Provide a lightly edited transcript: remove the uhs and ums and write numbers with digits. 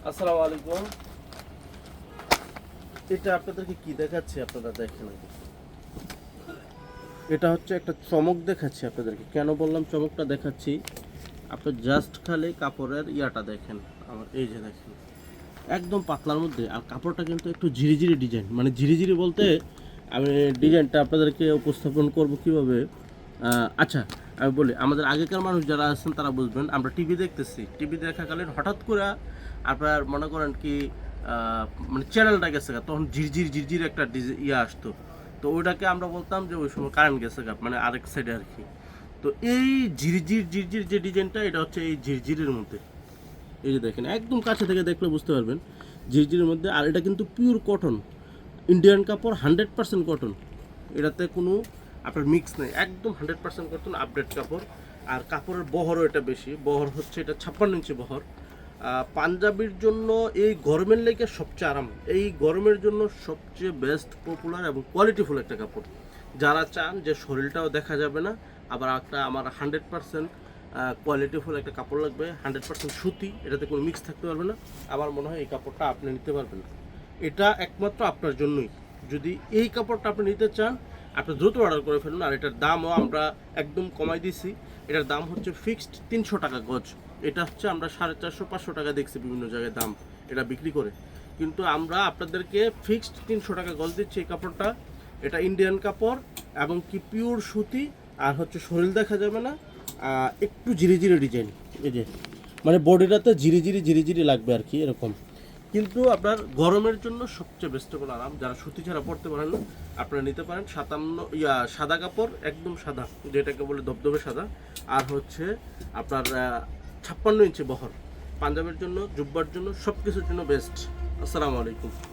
আসসালামু আলাইকুম। এটা আপনাদেরকে কি দেখাচ্ছি আপনারা দেখেন আগে। এটা হচ্ছে একটা চমক দেখাচ্ছি আপনাদেরকে। কেন বললাম চমকটা দেখাচ্ছি, আপনি জাস্ট খালি কাপড়ের ইয়াটা দেখেন। আমার এই যে দেখেন, একদম পাতলার মধ্যে, আর কাপড়টা কিন্তু একটু ঝিরিঝিরি ডিজাইন, মানে ঝিরিঝিরি বলতে আমি ডিজাইনটা আপনাদেরকে উপস্থাপন করব কিভাবে। আচ্ছা, আমি বলি, আমাদের আগেকার মানুষ যারা আছেন তারা বুঝবেন। আমরা টিভি দেখতেছি, টিভি দেখাকালীন হঠাৎ করে আপনার মনে করেন কি মানে চ্যানেলটা গেছে গা, তখন ঝিরঝির ঝিরঝির একটা ইয়ে আসতো। তো ওইটাকে আমরা বলতাম যে ওই সময় কারেন্ট গেছে গা, মানে আরেক সাইডে আর কি। তো এই ঝিরঝির ঝিরঝির যে ডিজাইনটা, এটা হচ্ছে এই ঝিরঝিরের মধ্যে। এই যে দেখেন, একদম কাছে থেকে দেখলে বুঝতে পারবেন ঝিরঝিরের মধ্যে। আর এটা কিন্তু পিওর কটন, ইন্ডিয়ান কাপড়, 100% কটন। এটাতে কোনো আপনার মিক্স নেই, একদম 100% কটন, আপডেট কাপড়। আর কাপড়ের বহরও এটা বেশি, বহর হচ্ছে এটা 56 ইঞ্চি বহর। পাঞ্জাবির জন্য এই গরমের লেগে সবচেয়ে আরাম, এই গরমের জন্য সবচেয়ে বেস্ট, পপুলার এবং কোয়ালিটিফুল একটা কাপড়। যারা চান যে শরীরটাও দেখা যাবে না, আবার একটা আমার 100% কোয়ালিটিফুল একটা কাপড় লাগবে, 100% সুতি, এটাতে কোনো মিক্স থাকতে পারবে না, আমার মনে হয় এই কাপড়টা আপনি নিতে পারবেন। এটা একমাত্র আপনার জন্যই। যদি এই কাপড়টা আপনি নিতে চান, আপনি দ্রুত অর্ডার করে ফেলুন। আর এটার দামও আমরা একদম কমাই দিছি। এটার দাম হচ্ছে ফিক্সড 300 টাকা গজ। এটা হচ্ছে আমরা 450-500 টাকা দেখছি বিভিন্ন জায়গায় দাম এটা বিক্রি করে, কিন্তু আমরা আপনাদেরকে ফিক্সড 300 টাকা গজ দিচ্ছি এই কাপড়টা। এটা ইন্ডিয়ান কাপড় এবং কি পিওর সুতি, আর হচ্ছে শরীর দেখা যাবে না, একটু ঝিরিঝিরি ডিজাইন। এই যে মানে বডিটাতে ঝিরিঝিরি ঝিরিঝিরি লাগবে আর কি, এরকম। কিন্তু আপনার গরমের জন্য সবচেয়ে বেস্টেবল আরাম। যারা সুতি ছাড়া পড়তে পারেন না, আপনারা নিতে পারেন। সাদা কাপড়, একদম সাদা, যেটাকে বলে ধবধবে সাদা। আর হচ্ছে আপনার 56 ইঞ্চি বহর। পাঞ্জাবের জন্য, জুব্বার জন্য, সব কিছুর জন্য বেস্ট। আসসালামু আলাইকুম।